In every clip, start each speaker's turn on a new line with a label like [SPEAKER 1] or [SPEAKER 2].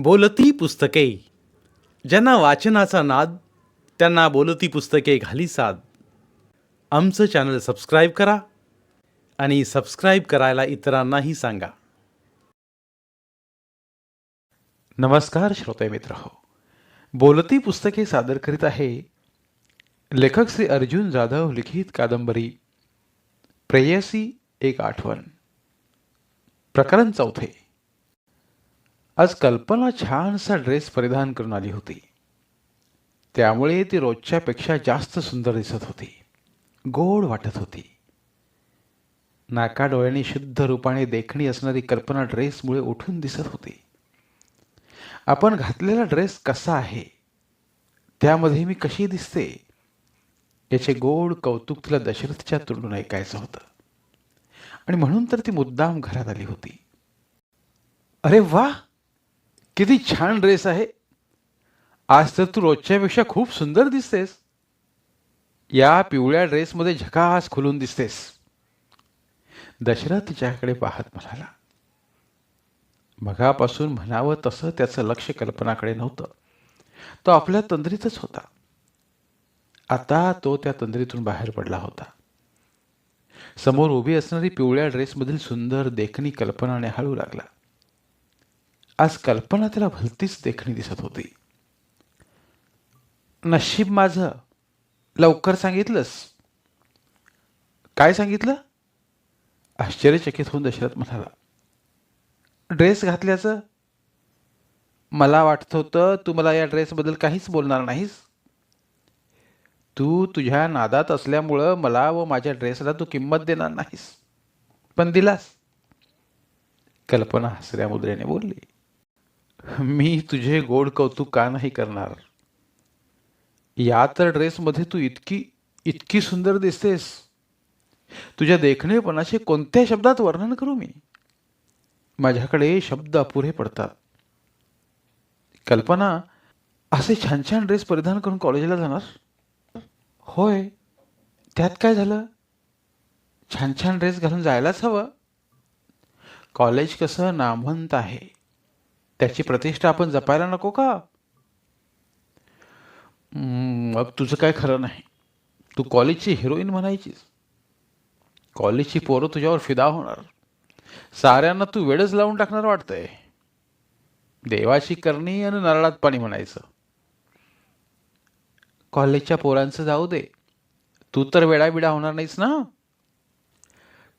[SPEAKER 1] बोलती पुस्तके. ज्यांना वाचनाचा नाद, त्यांना बोलती पुस्तके घाली साद. आमचं चॅनल सबस्क्राईब करा आणि सबस्क्राईब करायला इतरांनाही सांगा. नमस्कार श्रोते मित्र हो. बोलती पुस्तके सादर करीत आहे लेखक श्री अर्जुन जाधव लिखित कादंबरी प्रेयसी एक आठवण. प्रकरण चौथे. आज कल्पना छानसा ड्रेस परिधान करून आली होती. त्यामुळे ती रोजच्यापेक्षा जास्त सुंदर दिसत होती. गोड वाटत होती. नाका डोळ्यांनी शुद्ध रूपाने देखणी असणारी कल्पना ड्रेसमुळे उठून दिसत होती. आपण घातलेला ड्रेस कसा आहे, त्यामध्ये मी कशी दिसते, याचे गोड कौतुक तिला दशरथच्या तोंडून ऐकायचं होतं. आणि म्हणून तर ती मुद्दाम घरात आली होती. अरे वा, किती छान ड्रेस आहे. आज तर तू रोजच्यापेक्षा खूप सुंदर दिसतेस. या पिवळ्या ड्रेसमध्ये झकास खुलून दिसतेस. दशरथ तिच्याकडे पाहत म्हणाला. मगापासून म्हणावं तसं त्याचं लक्ष कल्पनाकडे नव्हतं. तो आपल्या तंद्रीतच होता. आता तो त्या तंद्रीतून बाहेर पडला होता. समोर उभी असणारी पिवळ्या ड्रेसमधील सुंदर देखणी कल्पनाने हळू लागला. आज कल्पना त्याला भलतीच देखणी दिसत होती. नशीब माझं, लवकर सांगितलंस. काय सांगितलं? आश्चर्यचकित होऊन दशरथ म्हणाला. ड्रेस घातल्याचं. मला वाटत होतं तू मला या ड्रेसबद्दल काहीच बोलणार नाहीस. तू तुझ्या नादात असल्यामुळं मला व माझ्या ड्रेसला तू किंमत देणार नाहीस, पण दिलास. कल्पना हसऱ्या मुद्रेने बोलली. मी तुझे गोड कौतुक का नाही करणार. या तर ड्रेसमध्ये तू इतकी इतकी सुंदर दिसतेस. तुझ्या देखणेपणाचे कोणत्या शब्दात वर्णन करू मी. माझ्याकडे शब्द अपुरे पडतात. कल्पना, असे छान छान ड्रेस परिधान करून कॉलेजला जाणार? होय, त्यात काय झालं. छान छान ड्रेस घालून जायलाच हवं. कॉलेज कसं नामवंत आहे, त्याची प्रतिष्ठा आपण जपायला नको का? मग तुझं काय खरं नाही. तू कॉलेजची हिरोईन म्हणायचीस. कॉलेजची पोरं तुझ्यावर फिदा होणार. साऱ्यांना तू वेडच लावून टाकणार वाटतंय. देवाची करणी आणि नारळात पाणी म्हणायचं. कॉलेजच्या पोरांचं जाऊ दे, तू तर वेडाबिडा होणार नाहीस ना.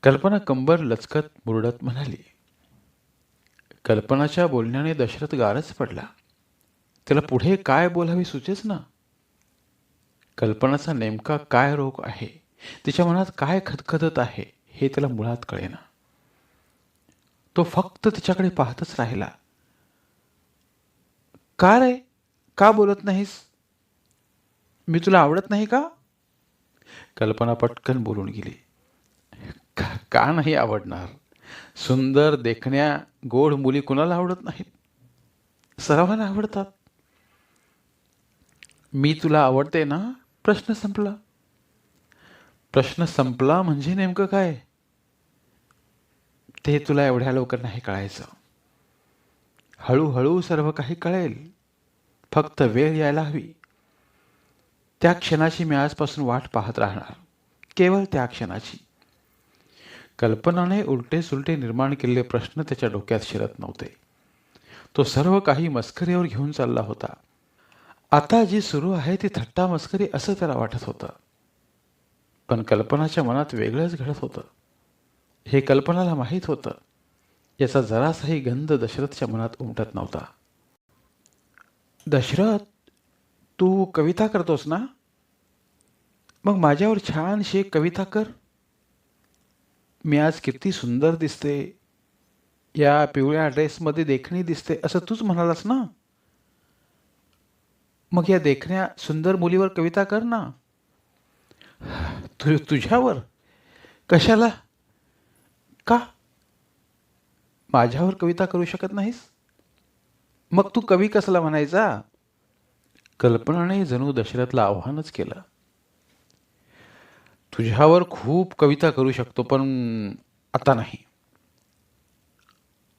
[SPEAKER 1] कल्पना कंबर लचकत मुरडत म्हणाली. कल्पनाच्या बोलण्याने दशरथ गारच पडला. त्याला पुढे काय बोलावे सुचेच ना. कल्पनाचा नेमका काय रोग आहे, तिच्या मनात काय खदखदत आहे, हे त्याला मुळात कळेना. तो फक्त तिच्याकडे पाहतच राहिला. का रे, का बोलत नाहीस? मी तुला आवडत नाही का? कल्पना पटकन बोलून गेली. का नाही आवडणार. सुंदर देखण्या गोड मुली कुणाला आवडत नाहीत. सर्वांना आवडतात. मी तुला आवडते ना, प्रश्न संपला. प्रश्न संपला म्हणजे नेमकं काय ते तुला एवढ्या लवकर नाही कळायचं. हळूहळू सर्व काही कळेल. फक्त वेळ यायला हवी. त्या क्षणाची मी आजपासून वाट पाहत राहणार, केवळ त्या क्षणाची. कल्पनाने उलटे सुलटे निर्माण केलेले प्रश्न त्याच्या डोक्यात शिरत नव्हते. तो सर्व काही मस्करीवर घेऊन चालला होता. आता जी सुरू आहे ती थट्टा मस्करी असं त्याला वाटत होतं. पण कल्पनाच्या मनात वेगळंच घडत होतं. हे कल्पनाला माहीत होतं. याचा जरासाही गंध दशरथच्या मनात उमटत नव्हता. दशरथ, तू कविता करतोस ना? मग माझ्यावर छानशी एक कविता कर. मी आज किती सुंदर दिसते, या पिवळ्या ड्रेसमध्ये देखणी दिसते असं तूच म्हणालास ना. मग या देखण्या सुंदर मुलीवर कविता कर ना. तुझ्यावर? कशाला? का? माझ्यावर कविता करू शकत नाहीस? मग तू कवी कसला म्हणायचा? कल्पनाने जणू दशरथला आव्हानच केलं. तुझ्यावर खूप कविता करू शकतो, पण आता नाही.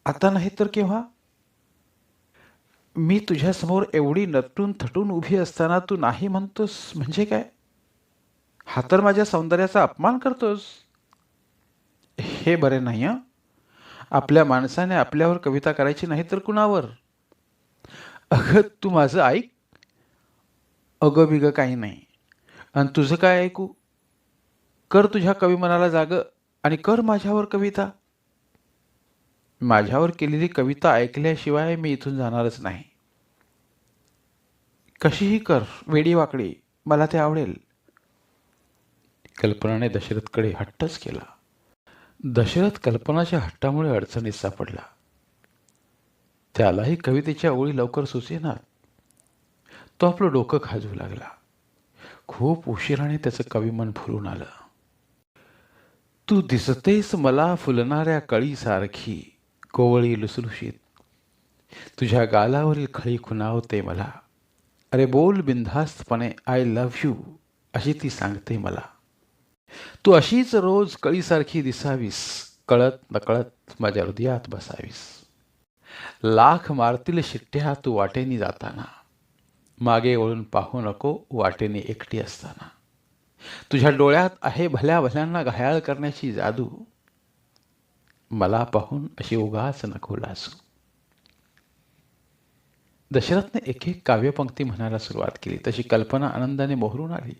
[SPEAKER 1] आता नाही तर केव्हा? मी तुझ्यासमोर एवढी नटून थटून उभी असताना तू नाही म्हणतोस म्हणजे काय? हा तर माझ्या सौंदर्याचा अपमान करतोस. हे बरे नाही हं. आपल्या माणसाने आपल्यावर कविता करायची नाही तर कुणावर? अगं तू माझं ऐक. अगं बिगं काही नाही. आणि तुझं काय ऐकू? कर तुझ्या कवी मनाला जाग आणि कर माझ्यावर कविता. माझ्यावर केलेली कविता ऐकल्याशिवाय मी इथून जाणारच नाही. कशीही कर, वेडी वाकडी, मला ते आवडेल. कल्पनाने दशरथकडे हट्टच केला. दशरथ कल्पनाच्या हट्टामुळे अडचणीत सापडला. त्यालाही कवितेच्या ओळी लवकर सुचेनात. तो आपलं डोकं खाजवू लागला. खूप उशिराने त्याचं कविमन फुलून आलं. तू दिसतेस मला फुलणाऱ्या कळीसारखी, कोवळी लुसलुशीत. तुझ्या गालावरील खळी खुणावते मला. अरे बोल बिनधास्तपणे आय लव्ह यू अशी ती सांगते मला. तू अशीच रोज कळीसारखी दिसावीस, कळत नकळत माझ्या हृदयात बसावीस. लाख मारतील शिट्ट्या तू वाटेनी जाताना, मागे वळून पाहू नको वाटेने एकटी असताना. तुझ्या डोळ्यात आहे भल्या भल्यांना घायाळ करण्याची जादू. मला पाहून अशी उगाच नको लाजू. दशरथने एक एक काव्यपंक्ती म्हणायला सुरुवात केली. तशी कल्पना आनंदाने मोहरून आली.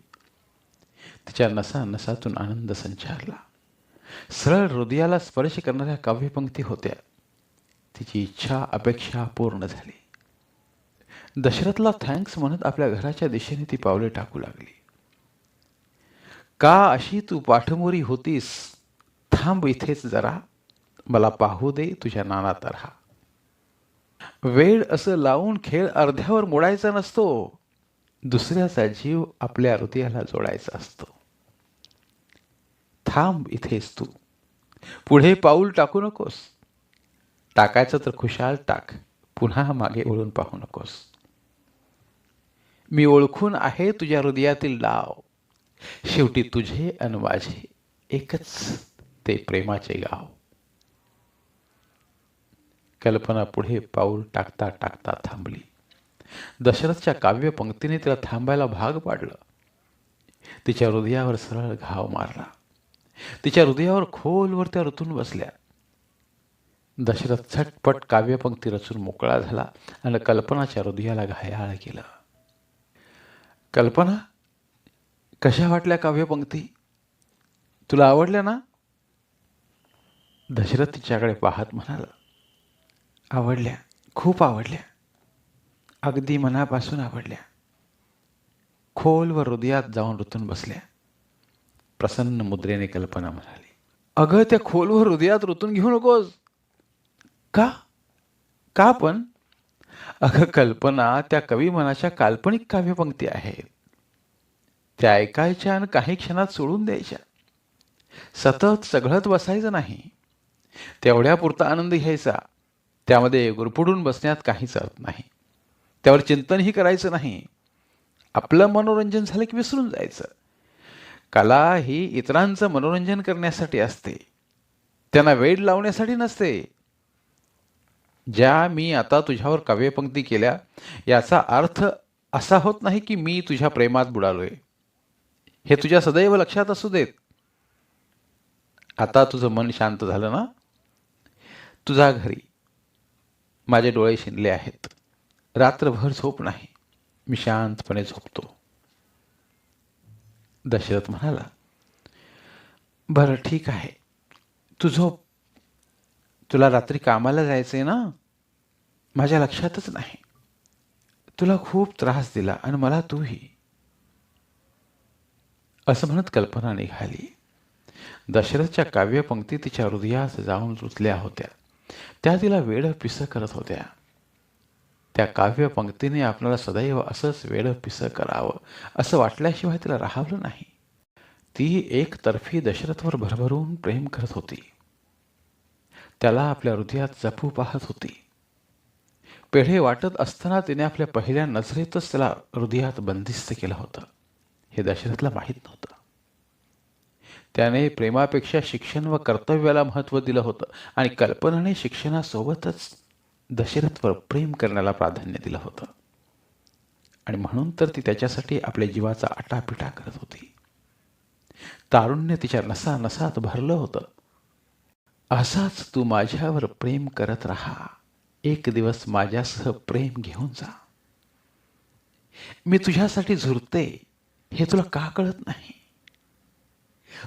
[SPEAKER 1] तिच्या नसा नसातून आनंद संचारला. सरळ हृदयाला स्पर्श करणाऱ्या काव्यपंक्ती होत्या. तिची इच्छा अपेक्षा पूर्ण झाली. दशरथला थँक्स म्हणत आपल्या घराच्या दिशेने ती पावले टाकू लागली. का अशी तू पाठमोरी होतीस, थांब इथेच जरा, मला पाहू दे तुझ्या नाना तऱ्हा. वेळ असं लावून खेळ अर्ध्यावर मोडायचा नसतो. दुसऱ्याचा जीव आपल्या हृदयाला जोडायचा असतो. थांब इथेच तू, पुढे पाऊल टाकू नकोस. टाकायचं तर खुशाल टाक, पुन्हा मागे वळून पाहू नकोस. मी ओळखून आहे तुझ्या हृदयातील डाव. शेवटी तुझे अन माझे एकच ते प्रेमाचे गाव. कल्पना पुढे पाऊल टाकता टाकता थांबली. दशरथच्या काव्यपंक्तीने तिला थांबायला भाग पाडलं. तिच्या हृदयावर सरळ घाव मारला. तिच्या हृदयावर खोलवर त्या रुतून बसल्या. दशरथ झटपट काव्यपंक्ती रचून मोकळा झाला आणि कल्पनाच्या हृदयाला घायाळ केलं. कल्पना, कशा वाटल्या काव्यपंक्ती? तुला आवडल्या ना? दशरथ तिच्याकडे पाहत म्हणाला, आवडल्या, खूप आवडल्या, अगदी मनापासून आवडल्या. खोलवर हृदयात जाऊन रुतून बसल्या. प्रसन्न मुद्रेने कल्पना म्हणाली, अगं त्या खोलवर हृदयात रुतून घेऊ नकोस. का? का पण? अगं कल्पना, त्या कवी मनाच्या काल्पनिक काव्यपंक्ती आहेत. त्या ऐकायच्या आणि काही क्षणात सोडून द्यायच्या. सतत सगळत बसायचं नाही. तेवढ्या पुरता आनंद घ्यायचा. त्यामध्ये गुरफटून बसण्यात काहीच अर्थ नाही. त्यावर चिंतनही करायचं नाही. आपलं मनोरंजन झालं की विसरून जायचं. कला ही इतरांचं मनोरंजन करण्यासाठी असते, त्यांना वेड लावण्यासाठी नसते. ज्या मी आता तुझ्यावर काव्यपंक्ती केल्या याचा अर्थ असा होत नाही की मी तुझ्या प्रेमात बुडालोय. हे तुझ्या सदैव लक्षात असू देत. आता तुझं मन शांत झालं ना? तुझ्या घरी माझे डोळे शिनले आहेत. रात्रभर झोप नाही. मी शांतपणे झोपतो. दशरथ म्हणाला, बरं ठीक आहे, तू झोप. तुला रात्री कामाला जायचंय ना? माझ्या लक्षातच नाही. तुला खूप त्रास दिला आणि मला तूही. असं म्हणत कल्पना निघाली. दशरथच्या काव्यपंक्ती तिच्या हृदयात जाऊन रुतल्या होत्या. त्या तिला वेड पिस करत होत्या. त्या काव्यपंक्तीने आपल्याला सदैव असंच वेड पिस करावं असं वाटल्याशिवाय तिला राहावलं नाही. ती एकतर्फी दशरथवर भरभरून प्रेम करत होती. त्याला आपल्या हृदयात जपू पाहत होती. पेढे वाटत असताना तिने आपल्या पहिल्या नजरेतच त्याला हृदयात बंदिस्त केलं होतं. हे दशरथला माहीत नव्हतं. त्याने प्रेमापेक्षा शिक्षण व कर्तव्याला महत्त्व दिलं होतं आणि कल्पनाने शिक्षणासोबतच दशरथवर प्रेम करण्याला प्राधान्य दिलं होतं आणि म्हणून तर ती त्याच्यासाठी आपल्या जीवाचा आटापिटा करत होती. तारुण्य तिच्या नसा नसात भरलं होतं. असाच तू माझ्यावर प्रेम करत राहा, एक दिवस माझ्यासह प्रेम घेऊन जा. मी तुझ्यासाठी झुरते हे तुला का कळत नाही?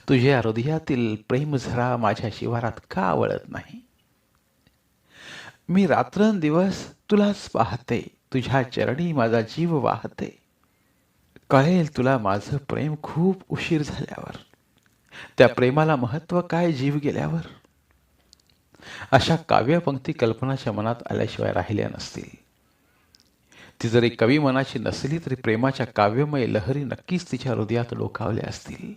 [SPEAKER 1] तुझ्या हृदयातील प्रेमझरा माझ्या शिवारात का वळत नाही? मी रात्रंदिवस तुलाच पाहते, तुझ्या चरणी माझा जीव वाहते. कळेल तुला माझं प्रेम खूप उशीर झाल्यावर, त्या प्रेमाला महत्व काय जीव गेल्यावर. अशा काव्यपंक्ती कल्पनाच्या मनात आल्याशिवाय राहिल्या नसतील. ती जरी कवी मनाची नसली तरी प्रेमाच्या काव्यमय लहरी नक्कीच तिच्या हृदयात डोकावल्या असतील.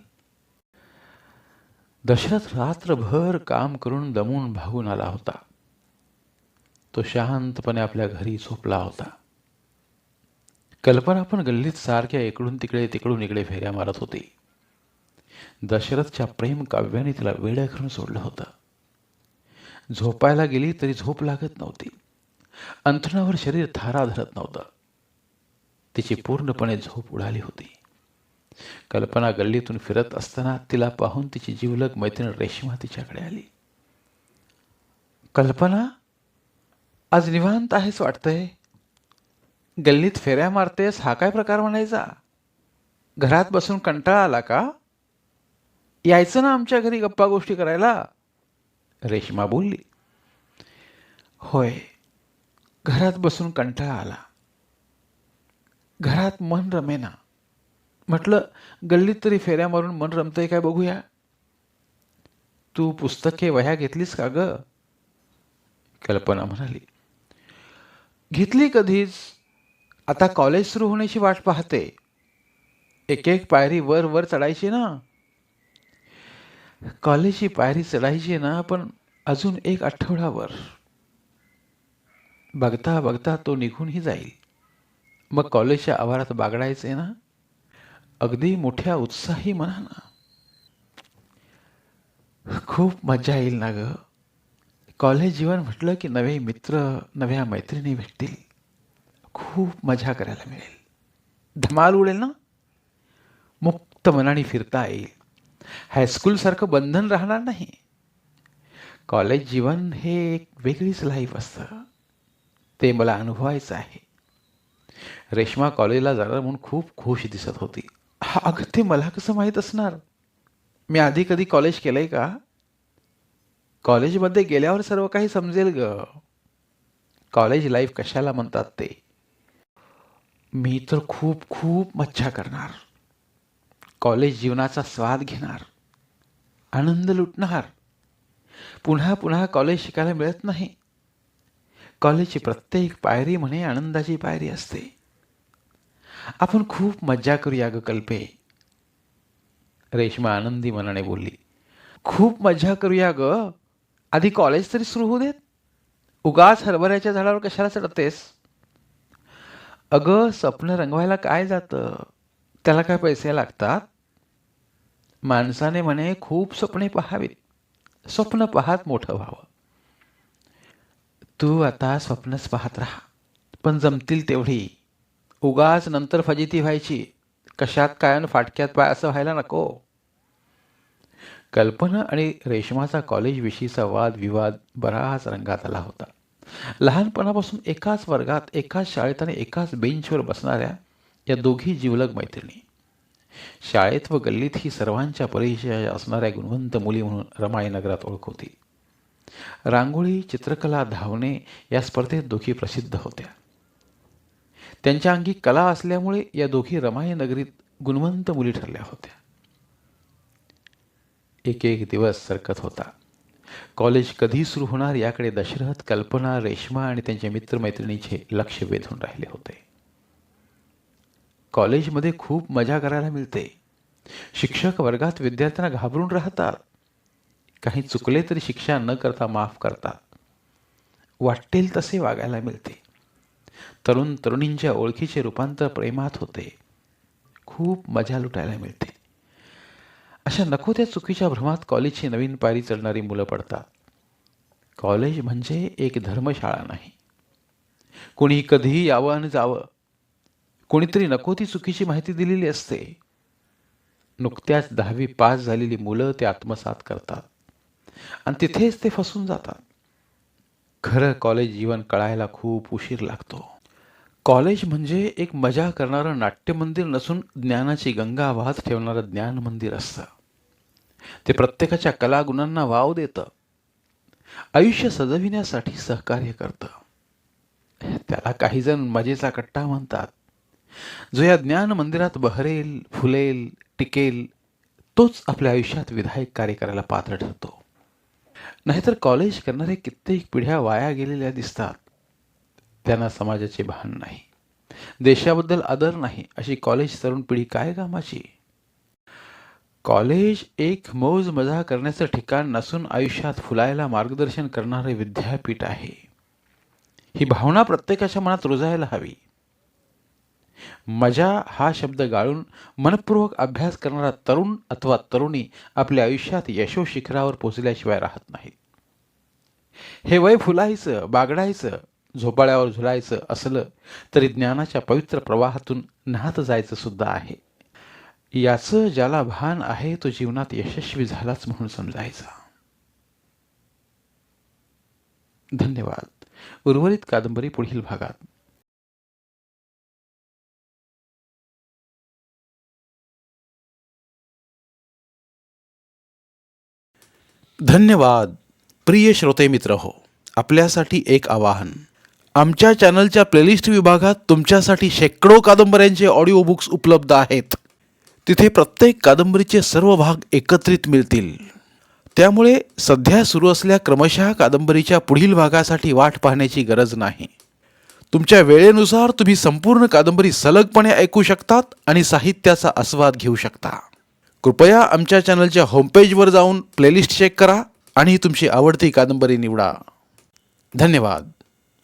[SPEAKER 1] दशरथ रात्रभर काम करून दमून भागून आला होता. तो शांतपणे आपल्या घरी झोपला होता. कल्पना पण गल्लीत सारख्या इकडून इकडे फेऱ्या मारत होती. दशरथच्या प्रेम काव्याने तिला वेडं करून सोडलं होतं. झोपायला गेली तरी झोप लागत नव्हती. अंथरुणावर शरीर थारा धरत नव्हतं. तिची पूर्णपणे झोप उडाली होती. कल्पना गल्लीतून फिरत असताना तिला पाहून तिची जिवलग मैत्रीण रेश्मा तिच्याकडे आली. कल्पना, आज निवांत आहेस वाटतंय. गल्लीत फेऱ्या मारतेस हा काय प्रकार म्हणायचा? घरात बसून कंटाळा आला का? यायचं ना आमच्या घरी गप्पा गोष्टी करायला. रेश्मा बोलली. होय, घरात बसून कंटाळा आला. घरात मन रमेना. म्हटलं गल्लीत तरी फेऱ्या मारून मन रमतंय काय बघूया. तू पुस्तके वह्या घेतलीस का ग? कल्पना म्हणाली. घेतली कधीच. आता कॉलेज सुरू होण्याची वाट पाहते. एक एक पायरी वर वर चढायची ना. कॉलेजची पायरी चढायची ना, पण अजून एक आठवडाभर. बघता बघता तो निघूनही जाईल. मग कॉलेजच्या आवारात बागडायचे ना, अगदी मोठ्या उत्साही मनानं. खूप मजा येईल ना ग. कॉलेज जीवन म्हटलं की नवे मित्र, नव्या मैत्रिणी भेटतील. खूप मजा करायला मिळेल. धमाल उडेल ना. मुक्त मनाने फिरता येईल. हायस्कूलसारखं बंधन राहणार नाही. कॉलेज जीवन हे एक वेगळीच लाईफ असतं. ते मला अनुभवायचं आहे. रेश्मा कॉलेजला जाणार म्हणून खूप खुश दिसत होती. अगं, ते मला कसं माहीत असणार? मी आधी कधी कॉलेज केलंय का? कॉलेजमध्ये गेल्यावर सर्व काही समजेल ग. कॉलेज लाईफ कशाला म्हणतात ते. मी तर खूप खूप मज्जा करणार. कॉलेज जीवनाचा स्वाद घेणार, आनंद लुटणार. पुन्हा पुन्हा कॉलेज शिकायला मिळत नाही. कॉलेजची प्रत्येक पायरी म्हणे आनंदाची पायरी असते. आपण खूप मज्जा करूया ग कल्पे. रेश्मा आनंदी मनाने बोलली. खूप मज्जा करूया ग. आधी कॉलेज तरी सुरू होऊ देत. उगाच हरभऱ्याच्या झाडावर कशाला चढतेस? अगं, स्वप्न रंगवायला काय जातं? त्याला काय पैसे लागतात? माणसाने म्हणे खूप स्वप्ने पाहावीत, स्वप्न पाहत मोठं व्हावं. तू आता स्वप्नच पाहत राहा, पण जमतील तेवढी. उगाच नंतर फजिती व्हायची. कशात काय फाटक्यात पाय असं व्हायला नको. कल्पना आणि रेश्माचा कॉलेजविषयीचा वादविवाद बराच रंगात आला होता. लहानपणापासून एकाच वर्गात, एकाच शाळेत आणि एकाच बेंचवर बसणाऱ्या या दोघी जिवलग मैत्रिणी. शाळेत व गल्लीत ही सर्वांच्या परिचय असणाऱ्या गुणवंत मुली म्हणून रमाईनगरात ओळख होती. रांगोळी, चित्रकला, धावणे या स्पर्धेत दोघी प्रसिद्ध होत्या. त्यांच्या अंगी कला असल्यामुळे या दोघी रमाईनगरीत गुणवंत मुली ठरल्या होत्या. एक एक दिवस सरकत होता. कॉलेज कधी सुरू होणार याकडे दशरथ, कल्पना, रेश्मा आणि त्यांच्या मित्रमैत्रिणीचे लक्ष वेधून राहिले होते. कॉलेजमध्ये खूप मजा करायला मिळते. शिक्षक वर्गात विद्यार्थ्यांना घाबरून राहतात. काही चुकले तरी शिक्षा न करता माफ करतात. वाटेल तसे वागायला मिळते. तरुण तरुणींच्या ओळखीचे रूपांतर प्रेमात होते. खूप मजा लुटायला मिळते. अशा नको त्या चुकीच्या भ्रमात कॉलेजची नवीन पायरी चढणारी मुलं पडतात. कॉलेज म्हणजे एक धर्मशाळा नाही, कोणीही कधीही यावं आणि जावं. कोणीतरी नको ती चुकीची माहिती दिलेली असते. नुकत्याच 10वी पास झालेली मुलं ते आत्मसात करतात आणि तिथेच ते फसून जातात. खरं कॉलेज जीवन कळायला खूप उशीर लागतो. कॉलेज म्हणजे एक मजा करणारं नाट्यमंदिर नसून ज्ञानाची गंगा वाहत ठेवणारं ज्ञान मंदिर असतं. ते प्रत्येकाच्या कलागुणांना वाव देतं. आयुष्य सजविण्यासाठी सहकार्य करतं. त्याला काही जण मजेचा कट्टा म्हणतात. जो या ज्ञान मंदिरात बहरेल, फुलेल, टिकेल, तोच आपल्या आयुष्यात विधायक कार्य करायला पात्र ठरतो. नाहीतर कॉलेज करणारे कित्येक पिढ्या वाया गेलेल्या दिसतात. त्यांना समाजाचे भान नाही, देशाबद्दल आदर नाही, अशी कॉलेज तरुण पिढी काय कामाची? कॉलेज एक मौज मजा करण्याचं ठिकाण नसून आयुष्यात फुलायला मार्गदर्शन करणारे विद्यापीठ आहे. ही भावना प्रत्येकाच्या मनात रुजायला हवी. मजा हा शब्द गाळून मनपूर्वक अभ्यास करणारा तरुण अथवा तरुणी आपल्या आयुष्यात यशोशिखरावर पोचल्याशिवाय राहत नाही. हे वय फुलायचं, बागडायचं, झोपाळ्यावर झुलायचं असलं तरी ज्ञानाच्या पवित्र प्रवाहातून न्हात जायचं सुद्धा आहे. याचं ज्याला भान आहे तो जीवनात यशस्वी झालाच म्हणून समजायचा. धन्यवाद. उर्वरित कादंबरी पुढील भागात. धन्यवाद. प्रिय श्रोते मित्र हो, आपल्यासाठी एक आवाहन. आमच्या चॅनलच्या प्लेलिस्ट विभागात तुमच्यासाठी शेकडो कादंबऱ्यांचे ऑडिओ बुक्स उपलब्ध आहेत. तिथे प्रत्येक कादंबरीचे सर्व भाग एकत्रित मिळतील. त्यामुळे सध्या सुरू असलेल्या क्रमशः कादंबरीच्या पुढील भागासाठी वाट पाहण्याची गरज नाही. तुमच्या वेळेनुसार तुम्ही संपूर्ण कादंबरी सलगपणे ऐकू शकतात आणि साहित्याचा आस्वाद घेऊ शकता. कृपया आमच्या चॅनलच्या होमपेजवर जाऊन प्लेलिस्ट चेक करा आणि तुमची आवडती कादंबरी निवडा. धन्यवाद.